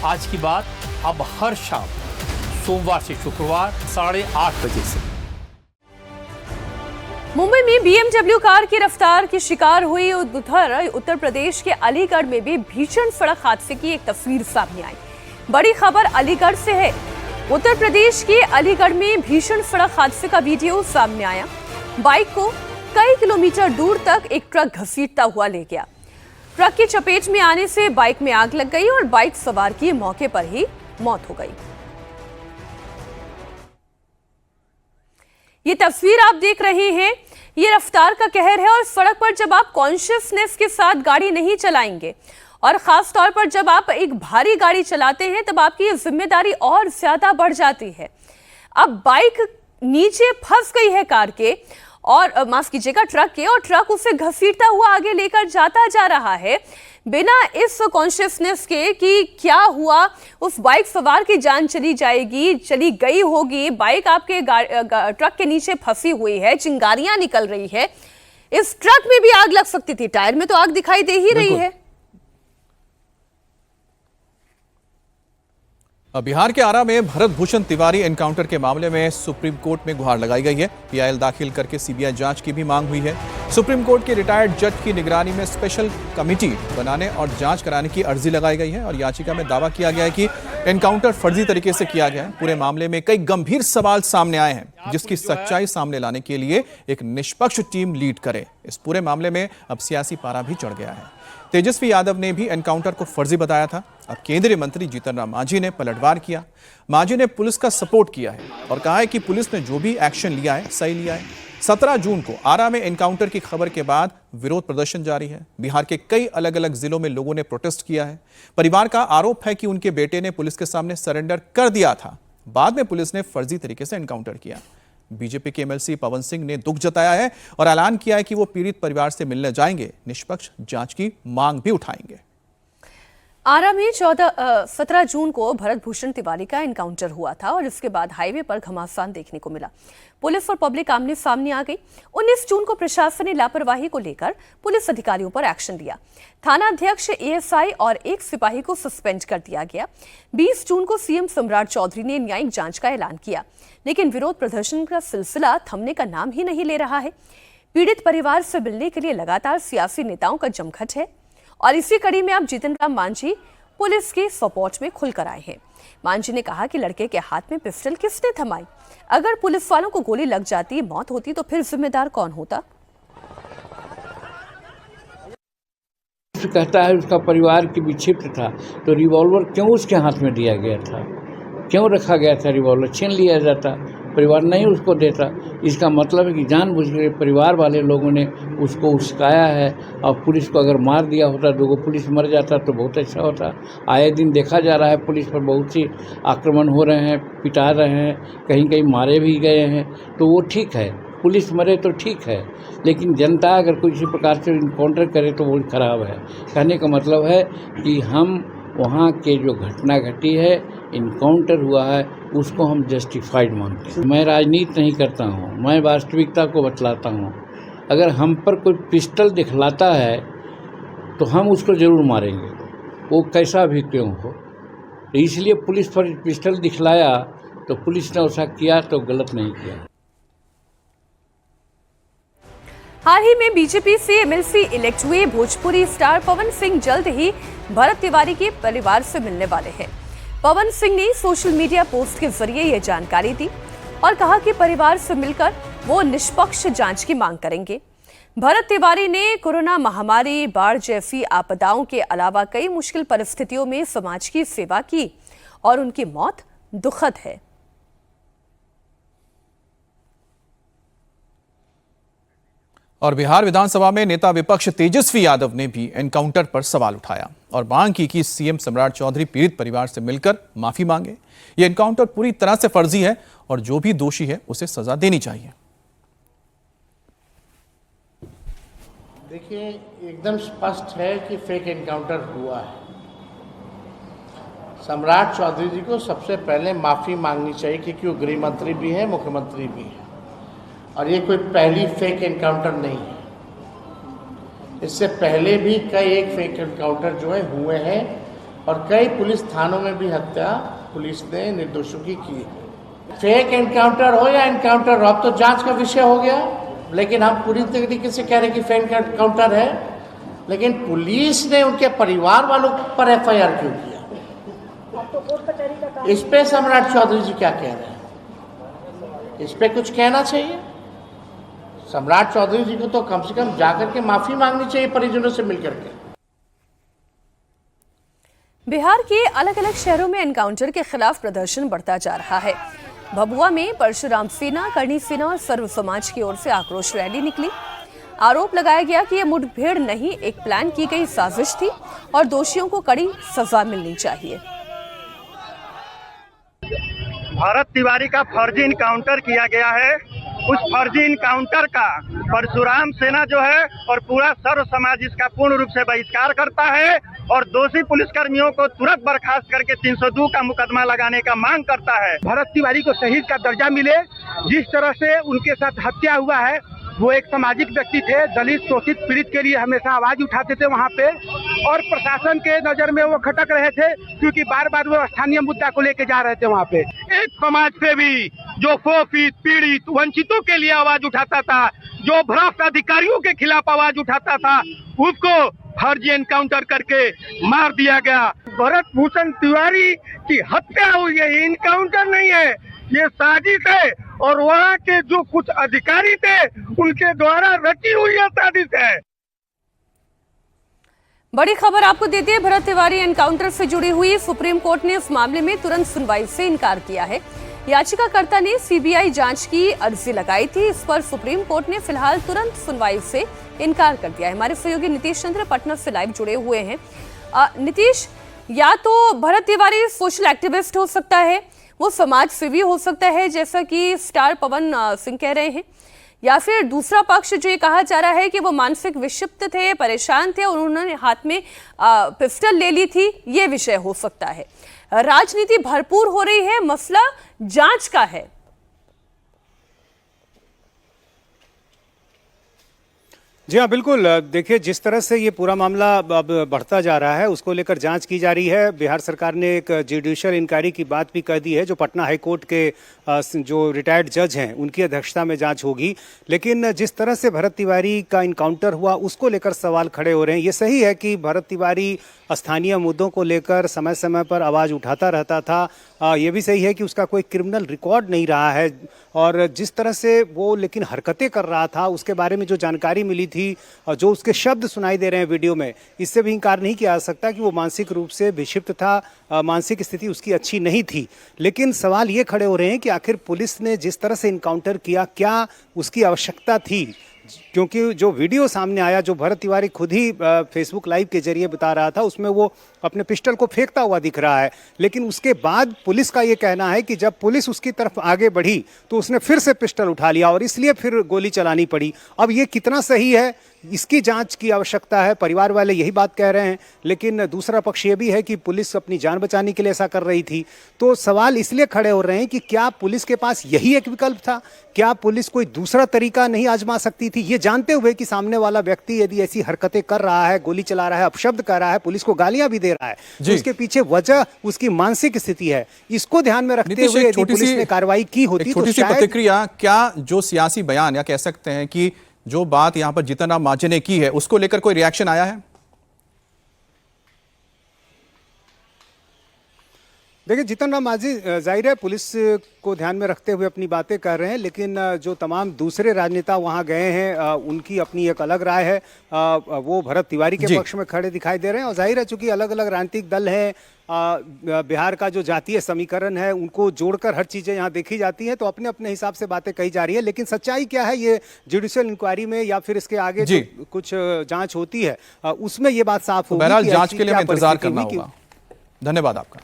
आज की बात अब हर शाम सोमवार से शुक्रवार 8:30 बजे से। मुंबई में BMW कार की रफ्तार की शिकार हुई उत्तर प्रदेश के अलीगढ़ में भी भीषण सड़क हादसे की एक तस्वीर सामने आई। बड़ी खबर अलीगढ़ से है। उत्तर प्रदेश के अलीगढ़ में भीषण सड़क हादसे का वीडियो सामने आया। बाइक को कई किलोमीटर दूर तक एक ट्रक घसीटता हुआ ले गया। ट्रक की चपेट में आने से बाइक में आग लग गई और बाइक सवार की मौके पर ही मौत हो गई। ये तस्वीर आप देख रहे हैं, ये रफ्तार का कहर है। और सड़क पर जब आप कॉन्शियसनेस के साथ गाड़ी नहीं चलाएंगे और खास तौर पर जब आप एक भारी गाड़ी चलाते हैं तब आपकी ये जिम्मेदारी और ज्यादा बढ़ जाती है। अब बाइक नीचे फंस गई है कार के और माफ कीजिएगा ट्रक के, और ट्रक उसे घसीटता हुआ आगे लेकर जाता जा रहा है बिना इस कॉन्शियसनेस के कि क्या हुआ। उस बाइक सवार की जान चली गई होगी। बाइक आपके ट्रक के नीचे फंसी हुई है, चिंगारियां निकल रही है। इस ट्रक में भी आग लग सकती थी, टायर में तो आग दिखाई दे ही रही है। बिहार के आरा में भरत भूषण तिवारी एनकाउंटर के मामले में सुप्रीम कोर्ट में गुहार लगाई गई है। पीआईएल दाखिल करके सीबीआई जांच की भी मांग हुई है। सुप्रीम कोर्ट के रिटायर्ड जज की निगरानी में स्पेशल कमेटी बनाने और जांच कराने की अर्जी लगाई गई है और याचिका में दावा किया गया है कि एनकाउंटर फर्जी तरीके से किया गया है। पूरे मामले में कई गंभीर सवाल सामने आए हैं जिसकी सच्चाई सामने लाने के लिए एक निष्पक्ष टीम लीड करे। इस पूरे मामले में अब सियासी पारा भी चढ़ गया है। तेजस्वी यादव ने भी एनकाउंटर को फर्जी बताया था। अब केंद्रीय मंत्री जीतन राम मांझी ने पलटवार किया। मांझी ने पुलिस का सपोर्ट किया है और कहा है कि पुलिस ने जो भी एक्शन लिया है सही लिया है। 17 जून को आरा में एनकाउंटर की खबर के बाद विरोध प्रदर्शन जारी है। बिहार के कई अलग अलग जिलों में लोगों ने प्रोटेस्ट किया है। परिवार का आरोप है कि उनके बेटे ने पुलिस के सामने सरेंडर कर दिया था, बाद में पुलिस ने फर्जी तरीके से एनकाउंटर किया। बीजेपी के एमएलसी पवन सिंह ने दुख जताया है और ऐलान किया है कि वो पीड़ित परिवार से मिलने जाएंगे, निष्पक्ष जांच की मांग भी उठाएंगे। आरा में 17 जून को भरत भूषण तिवारी का एनकाउंटर हुआ था और इसके बाद हाईवे पर घमासान देखने को मिला। पुलिस और पब्लिक आमने सामने आ गई। 19 जून को प्रशासन ने लापरवाही को लेकर पुलिस अधिकारियों पर एक्शन लिया। थाना अध्यक्ष, एएसआई और एक सिपाही को सस्पेंड कर दिया गया। 20 जून को सीएम सम्राट चौधरी ने न्यायिक जांच का ऐलान किया, लेकिन विरोध प्रदर्शन का सिलसिला थमने का नाम ही नहीं ले रहा है। पीड़ित परिवार से मिलने के लिए लगातार सियासी नेताओं का जमघट है और इसी कड़ी में अब जीतन राम मांझी पुलिस के सपोर्ट में खुलकर आए हैं। मांझी ने कहा कि लड़के के हाथ में पिस्टल किसने थमाई? अगर पुलिस वालों को गोली लग जाती, मौत होती तो फिर जिम्मेदार कौन होता? कहता है उसका परिवार की विक्षिप्त था तो रिवॉल्वर क्यों उसके हाथ में दिया गया था, क्यों रखा गया था? रिवॉल्वर छीन लिया जाता, परिवार नहीं उसको देता। इसका मतलब है कि जानबूझकर परिवार वाले लोगों ने उसको उस्काया है। और पुलिस को अगर मार दिया होता, दो पुलिस मर जाता तो बहुत अच्छा होता। आए दिन देखा जा रहा है पुलिस पर बहुत सी आक्रमण हो रहे हैं, पिटा रहे हैं, कहीं कहीं मारे भी गए हैं, तो वो ठीक है, पुलिस मरे तो ठीक है, लेकिन जनता अगर किसी प्रकार से इनकाउंटर करे तो वो खराब है। कहने का मतलब है कि हम वहाँ के जो घटना घटी है, इनकाउंटर हुआ है, उसको हम जस्टिफाइड मानते हैं। मैं राजनीति नहीं करता हूँ, मैं वास्तविकता को बतलाता हूँ। अगर हम पर कोई पिस्टल दिखलाता है तो हम उसको ज़रूर मारेंगे, वो कैसा भी क्यों हो। तो इसलिए पुलिस पर पिस्टल दिखलाया तो पुलिस ने ऐसा किया तो गलत नहीं किया। हाल ही में बीजेपी से एमएलसी इलेक्ट हुए भोजपुरी स्टार पवन सिंह जल्द ही भरत तिवारी के परिवार से मिलने वाले हैं। पवन सिंह ने सोशल मीडिया पोस्ट के जरिए यह जानकारी दी और कहा कि परिवार से मिलकर वो निष्पक्ष जांच की मांग करेंगे। भरत तिवारी ने कोरोना महामारी, बाढ़ जैसी आपदाओं के अलावा कई मुश्किल परिस्थितियों में समाज की सेवा की और उनकी मौत दुखद है। और बिहार विधानसभा में नेता विपक्ष तेजस्वी यादव ने भी एनकाउंटर पर सवाल उठाया और मांग की कि सीएम सम्राट चौधरी पीड़ित परिवार से मिलकर माफी मांगे। यह एनकाउंटर पूरी तरह से फर्जी है और जो भी दोषी है उसे सजा देनी चाहिए। देखिए, एकदम स्पष्ट है कि फेक एनकाउंटर हुआ है। सम्राट चौधरी जी को सबसे पहले माफी मांगनी चाहिए क्योंकि वो गृह मंत्री भी हैं, मुख्यमंत्री भी हैं, और ये कोई पहली फेक एनकाउंटर नहीं है। इससे पहले भी कई एक फेक एनकाउंटर जो है हुए हैं और कई पुलिस थानों में भी हत्या पुलिस ने निर्दोषों की है। फेक एनकाउंटर हो या एनकाउंटर हो, अब तो जांच का विषय हो गया, लेकिन हम पूरी तरीके से कह रहे हैं कि फेक एनकाउंटर है, लेकिन पुलिस ने उनके परिवार वालों पर एफआईआर क्यों किया? इस पे सम्राट चौधरी जी क्या कह रहे हैं? इस पे कुछ कहना चाहिए। सम्राट चौधरी जी को तो कम से कम जाकर के माफी मांगनी चाहिए परिजनों से मिलकर के। बिहार के अलग अलग शहरों में एनकाउंटर के खिलाफ प्रदर्शन बढ़ता जा रहा है। भभुआ में परशुराम सेना, करनी सेना और सर्व समाज की ओर से आक्रोश रैली निकली। आरोप लगाया गया कि यह मुठभेड़ नहीं, एक प्लान की गई साजिश थी और दोषियों को कड़ी सजा मिलनी चाहिए। भारत तिवारी का फर्जी इनकाउंटर किया गया है। उस फर्जी इनकाउंटर का परशुराम सेना जो है और पूरा सर्व समाज इसका पूर्ण रूप से बहिष्कार करता है और दोषी पुलिसकर्मियों को तुरंत बर्खास्त करके 302 का मुकदमा लगाने का मांग करता है। भरत तिवारी को शहीद का दर्जा मिले। जिस तरह से उनके साथ हत्या हुआ है, वो एक सामाजिक व्यक्ति थे, दलित शोषित पीड़ित के लिए हमेशा आवाज उठाते थे वहाँ पे, और प्रशासन के नजर में वो खटक रहे थे क्योंकि बार बार वो स्थानीय मुद्दा को लेके जा रहे थे वहाँ पे। एक समाज सेवी जो शोषित पीड़ित वंचितों के लिए आवाज उठाता था, जो भ्रष्ट अधिकारियों के खिलाफ आवाज उठाता था, उसको फर्जी एनकाउंटर करके मार दिया गया। भरत भूषण तिवारी की हत्या हुई है, इनकाउंटर नहीं है, ये साजिश है और वहाँ के जो कुछ अधिकारी थे उनके द्वारा रची हुई यह साजिश है। बड़ी खबर आपको देते हैं। भरत तिवारी एनकाउंटर से जुड़ी हुई सुप्रीम कोर्ट ने इस मामले में तुरंत सुनवाई से इनकार किया है। याचिकाकर्ता ने सीबीआई जांच की अर्जी लगाई थी, इस पर सुप्रीम कोर्ट ने फिलहाल तुरंत सुनवाई से इनकार कर दिया है। हमारे सहयोगी नीतीश चंद्र पटना से लाइव जुड़े हुए हैं। नीतीश, या तो भरत तिवारी सोशल एक्टिविस्ट हो सकता है, वो समाज सेवी हो सकता है जैसा कि स्टार पवन सिंह कह रहे हैं, या फिर दूसरा पक्ष जो ये कहा जा रहा है कि वो मानसिक विक्षिप्त थे, परेशान थे और उन्होंने हाथ में पिस्टल ले ली थी, ये विषय हो सकता है। राजनीति भरपूर हो रही है, मसला जांच का है। जी हाँ, बिल्कुल। देखिए, जिस तरह से ये पूरा मामला अब बढ़ता जा रहा है उसको लेकर जांच की जा रही है। बिहार सरकार ने एक जुडिशियल इंक्वायरी की बात भी कह दी है, जो पटना हाई कोर्ट के जो रिटायर्ड जज हैं उनकी अध्यक्षता में जांच होगी। लेकिन जिस तरह से भरत तिवारी का इनकाउंटर हुआ उसको लेकर सवाल खड़े हो रहे हैं। ये सही है कि भरत तिवारी स्थानीय मुद्दों को लेकर समय समय पर आवाज़ उठाता रहता था, ये भी सही है कि उसका कोई क्रिमिनल रिकॉर्ड नहीं रहा है, और जिस तरह से वो लेकिन हरकतें कर रहा था उसके बारे में जो जानकारी मिली थी और जो उसके शब्द सुनाई दे रहे हैं वीडियो में, इससे भी इंकार नहीं किया जा सकता कि वो मानसिक रूप से विक्षिप्त था, मानसिक स्थिति उसकी अच्छी नहीं थी। लेकिन सवाल ये खड़े हो रहे हैं कि आखिर पुलिस ने जिस तरह से इनकाउंटर किया, क्या उसकी आवश्यकता थी? क्योंकि जो वीडियो सामने आया, जो भरत तिवारी खुद ही फेसबुक लाइव के जरिए बता रहा था, उसमें वो अपने पिस्टल को फेंकता हुआ दिख रहा है। लेकिन उसके बाद पुलिस का ये कहना है कि जब पुलिस उसकी तरफ आगे बढ़ी तो उसने फिर से पिस्टल उठा लिया और इसलिए फिर गोली चलानी पड़ी। अब ये कितना सही है, इसकी जांच की आवश्यकता है। परिवार वाले यही बात कह रहे हैं, लेकिन दूसरा पक्ष ये भी है कि पुलिस अपनी जान बचाने के लिए ऐसा कर रही थी। तो सवाल इसलिए खड़े हो रहे हैं कि क्या पुलिस के पास यही एक विकल्प था? क्या पुलिस कोई दूसरा तरीका नहीं आजमा सकती थी, ये जानते हुए कि सामने वाला व्यक्ति यदि ऐसी हरकतें कर रहा है, गोली चला रहा है, अपशब्द कर रहा है, पुलिस को गालियां भी दे रहा है, तो उसके पीछे वजह उसकी मानसिक स्थिति है। इसको ध्यान में रखते हुए यदि पुलिस ने कार्रवाई की होती तो छोटी सी प्रतिक्रिया, क्या जो सियासी बयान या कह सकते हैं कि जो बात यहां पर जीतन राम मांझी ने की है उसको लेकर कोई रिएक्शन आया है? देखिए, जीतन राम मांझी जाहिर है पुलिस को ध्यान में रखते हुए अपनी बातें कर रहे हैं, लेकिन जो तमाम दूसरे राजनेता वहां गए हैं उनकी अपनी एक अलग राय है। वो भरत तिवारी के पक्ष में खड़े दिखाई दे रहे हैं, और जाहिर है चूंकि अलग अलग राजनीतिक दल हैं, बिहार का जो जातीय समीकरण है उनको जोड़कर हर चीज़ें यहाँ देखी जाती हैं, तो अपने अपने हिसाब से बातें कही जा रही है। लेकिन सच्चाई क्या है, ये जुडिशियल इंक्वायरी में या फिर इसके आगे जो कुछ जांच होती है उसमें ये बात साफ होगी। बहरहाल जांच के लिए हमें इंतजार करना होगा। धन्यवाद आपका।